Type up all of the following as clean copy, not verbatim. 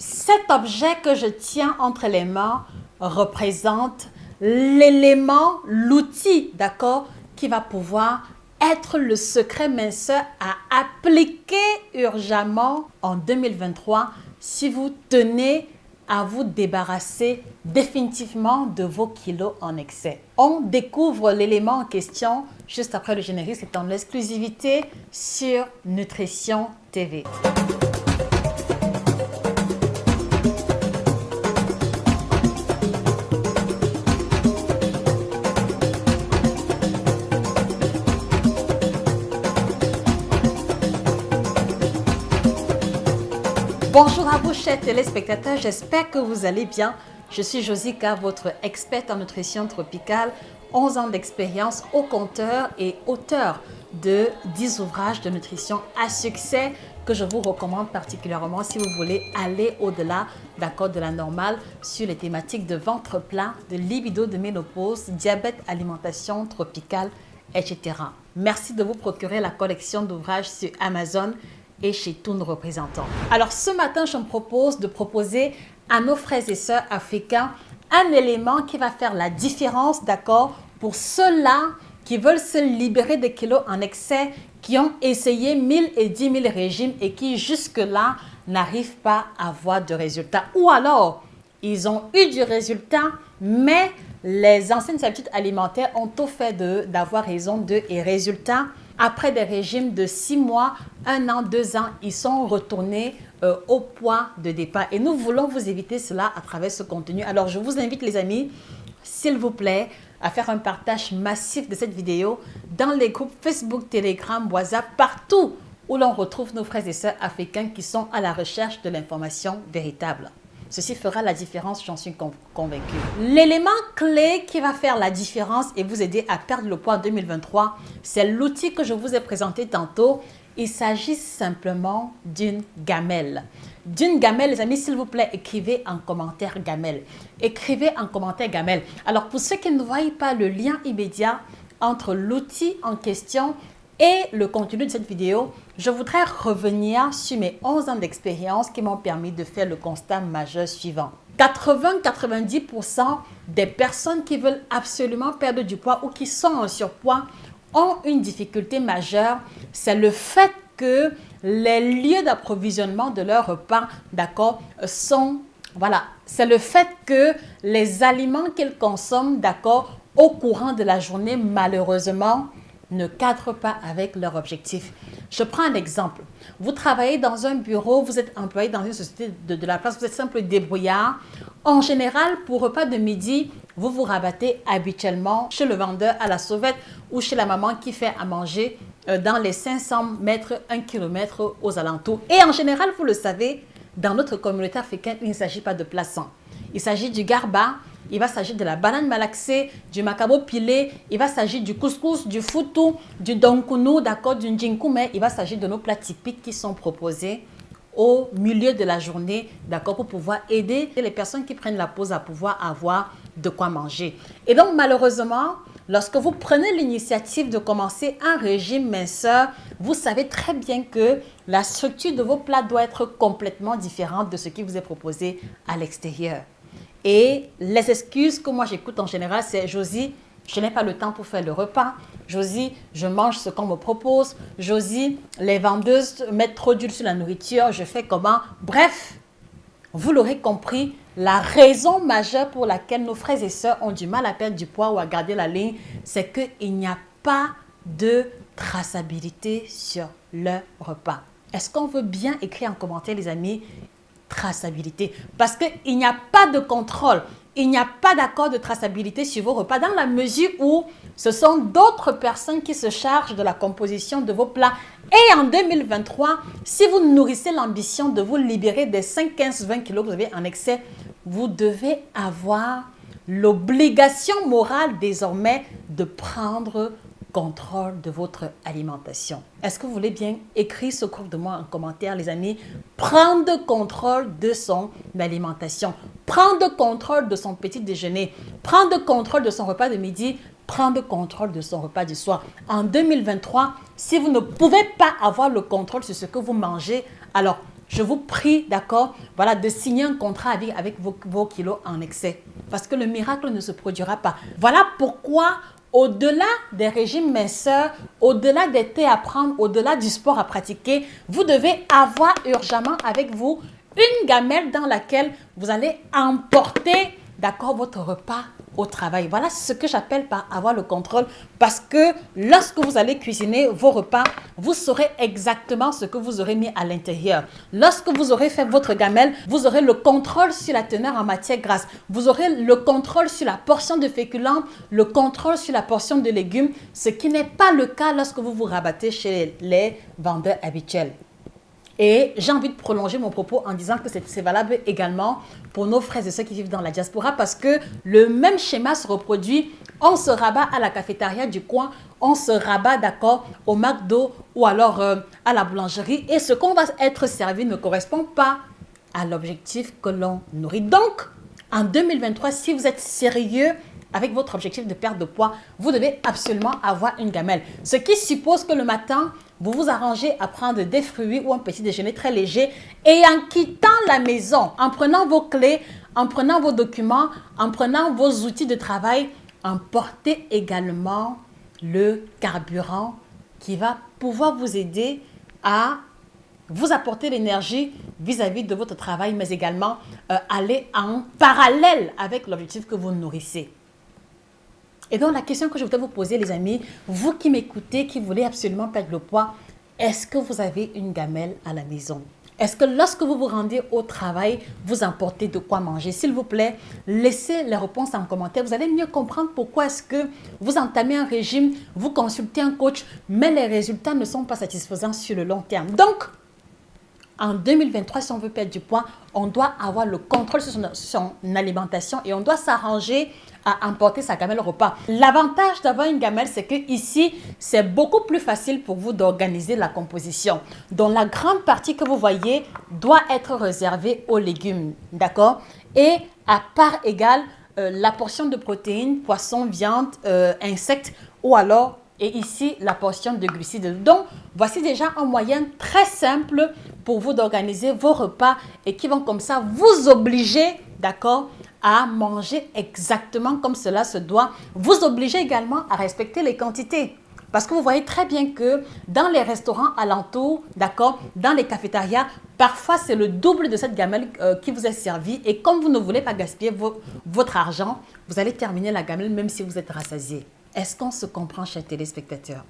Cet objet que je tiens entre les mains représente l'élément, l'outil, d'accord, qui va pouvoir être le secret minceur à appliquer urgemment en 2023 si vous tenez à vous débarrasser définitivement de vos kilos en excès. On découvre l'élément en question juste après le générique, c'est en exclusivité sur Nutrition TV. Bonjour à vous chers téléspectateurs, j'espère que vous allez bien. Je suis Josica, votre experte en nutrition tropicale, 11 ans d'expérience au compteur et auteur de 10 ouvrages de nutrition à succès que je vous recommande particulièrement si vous voulez aller au-delà de la normale sur les thématiques de ventre plat, de libido, de ménopause, diabète, alimentation tropicale, etc. Merci de vous procurer la collection d'ouvrages sur Amazon et chez tous nos représentants. Alors ce matin, je me propose de proposer à nos frères et sœurs africains un élément qui va faire la différence, d'accord, pour ceux-là qui veulent se libérer des kilos en excès, qui ont essayé 1000 et 10 000 régimes et qui jusque-là n'arrivent pas à avoir de résultats. Ou alors, ils ont eu du résultat, mais les anciennes habitudes alimentaires ont tout fait d'avoir raison d'eux et résultat. Après des régimes de 6 mois, 1 an, 2 ans, ils sont retournés au poids de départ. Et nous voulons vous éviter cela à travers ce contenu. Alors, je vous invite, les amis, s'il vous plaît, à faire un partage massif de cette vidéo dans les groupes Facebook, Telegram, WhatsApp, partout où l'on retrouve nos frères et sœurs africains qui sont à la recherche de l'information véritable. Ceci fera la différence, j'en suis convaincue. L'élément clé qui va faire la différence et vous aider à perdre le poids en 2023, c'est l'outil que je vous ai présenté tantôt. Il s'agit simplement d'une gamelle. D'une gamelle, les amis, s'il vous plaît, écrivez en commentaire gamelle. Écrivez en commentaire gamelle. Alors, pour ceux qui ne voient pas le lien immédiat entre l'outil en question et le contenu de cette vidéo, je voudrais revenir sur mes 11 ans d'expérience qui m'ont permis de faire le constat majeur suivant. 80-90% des personnes qui veulent absolument perdre du poids ou qui sont en surpoids ont une difficulté majeure, c'est le fait que les lieux d'approvisionnement de leurs repas, d'accord, sont, voilà, c'est le fait que les aliments qu'ils consomment, d'accord, au courant de la journée, malheureusement, ne cadrent pas avec leur objectif. Je prends un exemple. Vous travaillez dans un bureau, vous êtes employé dans une société de la place, vous êtes simple débrouillard. En général, pour repas de midi, vous vous rabattez habituellement chez le vendeur à la sauvette ou chez la maman qui fait à manger dans les 500 mètres, 1 km aux alentours. Et en général, vous le savez, dans notre communauté africaine, il ne s'agit pas de plaçant. Il s'agit du garba, il va s'agir de la banane malaxée, du macabo pilé, il va s'agir du couscous, du foutou, du donkounou, d'accord, du njinkoumé. Il va s'agir de nos plats typiques qui sont proposés au milieu de la journée, d'accord, pour pouvoir aider les personnes qui prennent la pause à pouvoir avoir de quoi manger. Et donc, malheureusement, lorsque vous prenez l'initiative de commencer un régime minceur, vous savez très bien que la structure de vos plats doit être complètement différente de ce qui vous est proposé à l'extérieur. Et les excuses que moi j'écoute en général, c'est « Josie, je n'ai pas le temps pour faire le repas. Josie, je mange ce qu'on me propose. Josie, les vendeuses mettent trop d'huile sur la nourriture. Je fais comment ?» Bref, vous l'aurez compris, la raison majeure pour laquelle nos frères et sœurs ont du mal à perdre du poids ou à garder la ligne, c'est qu'il n'y a pas de traçabilité sur leur repas. Est-ce qu'on veut bien écrire en commentaire, les amis, traçabilité? Parce qu'il n'y a pas de contrôle, il n'y a pas d'accord de traçabilité sur vos repas dans la mesure où ce sont d'autres personnes qui se chargent de la composition de vos plats. Et en 2023, si vous nourrissez l'ambition de vous libérer des 5, 15, 20 kilos que vous avez en excès, vous devez avoir l'obligation morale désormais de prendre contrôle de votre alimentation. Est-ce que vous voulez bien écrire ce cours de moi en commentaire, les amis? Prendre contrôle de son alimentation, prendre contrôle de son petit déjeuner, prendre contrôle de son repas de midi, prendre contrôle de son repas du soir. En 2023, si vous ne pouvez pas avoir le contrôle sur ce que vous mangez, alors je vous prie, d'accord, voilà, de signer un contrat avec vos kilos en excès. Parce que le miracle ne se produira pas. Voilà pourquoi, au-delà des régimes minceurs, au-delà des thés à prendre, au-delà du sport à pratiquer, vous devez avoir urgemment avec vous une gamelle dans laquelle vous allez emporter, d'accord, votre repas au travail. Voilà ce que j'appelle par avoir le contrôle, parce que lorsque vous allez cuisiner vos repas, vous saurez exactement ce que vous aurez mis à l'intérieur. Lorsque vous aurez fait votre gamelle, vous aurez le contrôle sur la teneur en matière grasse. Vous aurez le contrôle sur la portion de féculents, le contrôle sur la portion de légumes, ce qui n'est pas le cas lorsque vous vous rabattez chez les vendeurs habituels. Et j'ai envie de prolonger mon propos en disant que c'est valable également pour nos frères et sœurs qui vivent dans la diaspora, parce que le même schéma se reproduit. On se rabat à la cafétéria du coin, on se rabat, d'accord, au McDo ou alors à la boulangerie, et ce qu'on va être servi ne correspond pas à l'objectif que l'on nourrit. Donc, en 2023, si vous êtes sérieux avec votre objectif de perte de poids, vous devez absolument avoir une gamelle. Ce qui suppose que le matin, vous vous arrangez à prendre des fruits ou un petit déjeuner très léger, et en quittant la maison, en prenant vos clés, en prenant vos documents, en prenant vos outils de travail, emportez également le carburant qui va pouvoir vous aider à vous apporter l'énergie vis-à-vis de votre travail, mais également aller en parallèle avec l'objectif que vous nourrissez. Et donc, la question que je voudrais vous poser, les amis, vous qui m'écoutez, qui voulez absolument perdre le poids, est-ce que vous avez une gamelle à la maison? Est-ce que lorsque vous vous rendez au travail, vous emportez de quoi manger? S'il vous plaît, laissez les réponses en commentaire. Vous allez mieux comprendre pourquoi est-ce que vous entamez un régime, vous consultez un coach, mais les résultats ne sont pas satisfaisants sur le long terme. Donc, en 2023, si on veut perdre du poids, on doit avoir le contrôle sur son alimentation et on doit s'arranger à emporter sa gamelle au repas. L'avantage d'avoir une gamelle, c'est que ici, c'est beaucoup plus facile pour vous d'organiser la composition. Donc, la grande partie que vous voyez doit être réservée aux légumes, d'accord? Et à part égale, la portion de protéines, poisson, viande, insectes ou alors, et ici, la portion de glucides. Donc, voici déjà un moyen très simple pour vous d'organiser vos repas et qui vont comme ça vous obliger, d'accord, à manger exactement comme cela se doit. Vous obliger également à respecter les quantités. Parce que vous voyez très bien que dans les restaurants alentours, d'accord, dans les cafétérias, parfois c'est le double de cette gamelle qui vous est servie. Et comme vous ne voulez pas gaspiller votre argent, vous allez terminer la gamelle même si vous êtes rassasié. Est-ce qu'on se comprend, chers téléspectateurs?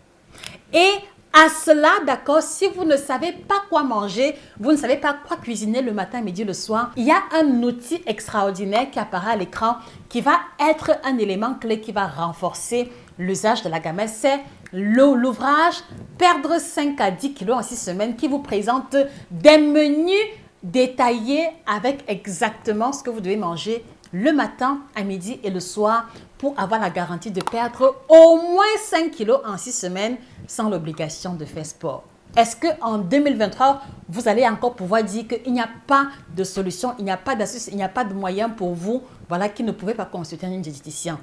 Et à cela, d'accord, si vous ne savez pas quoi manger, vous ne savez pas quoi cuisiner le matin, midi, le soir, il y a un outil extraordinaire qui apparaît à l'écran qui va être un élément clé qui va renforcer l'usage de la gamelle. C'est l'ouvrage Perdre 5 à 10 kilos en 6 semaines qui vous présente des menus détaillés avec exactement ce que vous devez manger le matin, à midi et le soir pour avoir la garantie de perdre au moins 5 kilos en 6 semaines sans l'obligation de faire sport. Est-ce qu'en 2023, vous allez encore pouvoir dire qu'il n'y a pas de solution, il n'y a pas d'astuce, il n'y a pas de moyen pour vous, voilà, qui ne pouvez pas consulter un diététicien?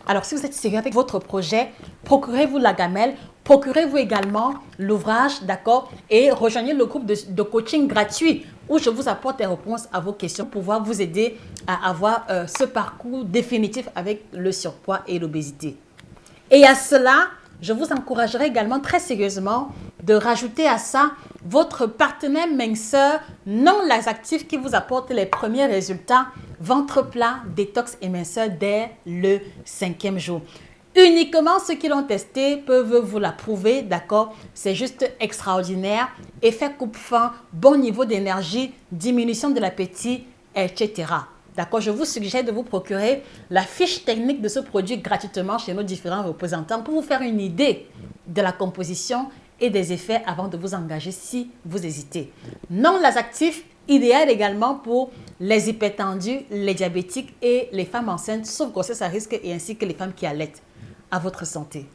Alors, si vous êtes sérieux avec votre projet, procurez-vous la gamelle, procurez-vous également l'ouvrage, d'accord, et rejoignez le groupe de coaching gratuit où je vous apporte des réponses à vos questions pour pouvoir vous aider à avoir ce parcours définitif avec le surpoids et l'obésité. Et à cela, je vous encouragerai également très sérieusement de rajouter à ça votre partenaire minceur non laxatif qui vous apporte les premiers résultats, ventre plat, détox et minceur dès le 5e jour. Uniquement ceux qui l'ont testé peuvent vous l'approuver, d'accord? C'est juste extraordinaire. Effet coupe-faim, bon niveau d'énergie, diminution de l'appétit, etc. D'accord? Je vous suggère de vous procurer la fiche technique de ce produit gratuitement chez nos différents représentants pour vous faire une idée de la composition et des effets avant de vous engager si vous hésitez. Non laxatif, idéal également pour les hypertendus, les diabétiques et les femmes enceintes, sauf grossesse à risque et ainsi que les femmes qui allaitent. À votre santé.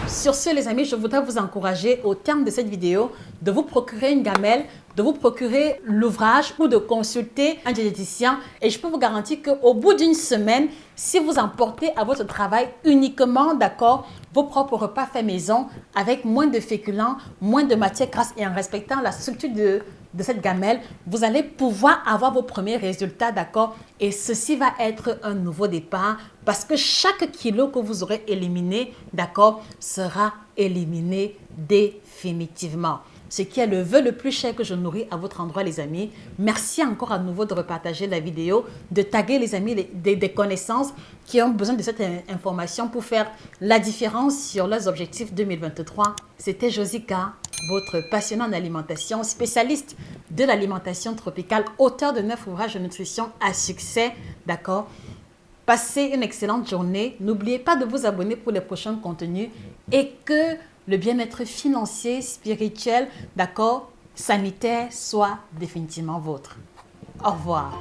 Sur ce, les amis, je voudrais vous encourager au terme de cette vidéo de vous procurer une gamelle, de vous procurer l'ouvrage ou de consulter un diététicien. Et je peux vous garantir qu'au bout d'une semaine, si vous emportez à votre travail uniquement, d'accord, vos propres repas faits maison avec moins de féculents, moins de matière grasse et en respectant la structure de cette gamelle, vous allez pouvoir avoir vos premiers résultats, d'accord? Et ceci va être un nouveau départ parce que chaque kilo que vous aurez éliminé, d'accord, sera éliminé définitivement. Ce qui est le vœu le plus cher que je nourris à votre endroit, les amis. Merci encore à nouveau de repartager la vidéo, de taguer les amis, des connaissances qui ont besoin de cette information pour faire la différence sur leurs objectifs 2023. C'était Josika, votre passionnée en alimentation, spécialiste de l'alimentation tropicale, auteur de 9 ouvrages de nutrition à succès, d'accord? Passez une excellente journée. N'oubliez pas de vous abonner pour les prochains contenus et que le bien-être financier, spirituel, d'accord, sanitaire soit définitivement vôtre. Au revoir.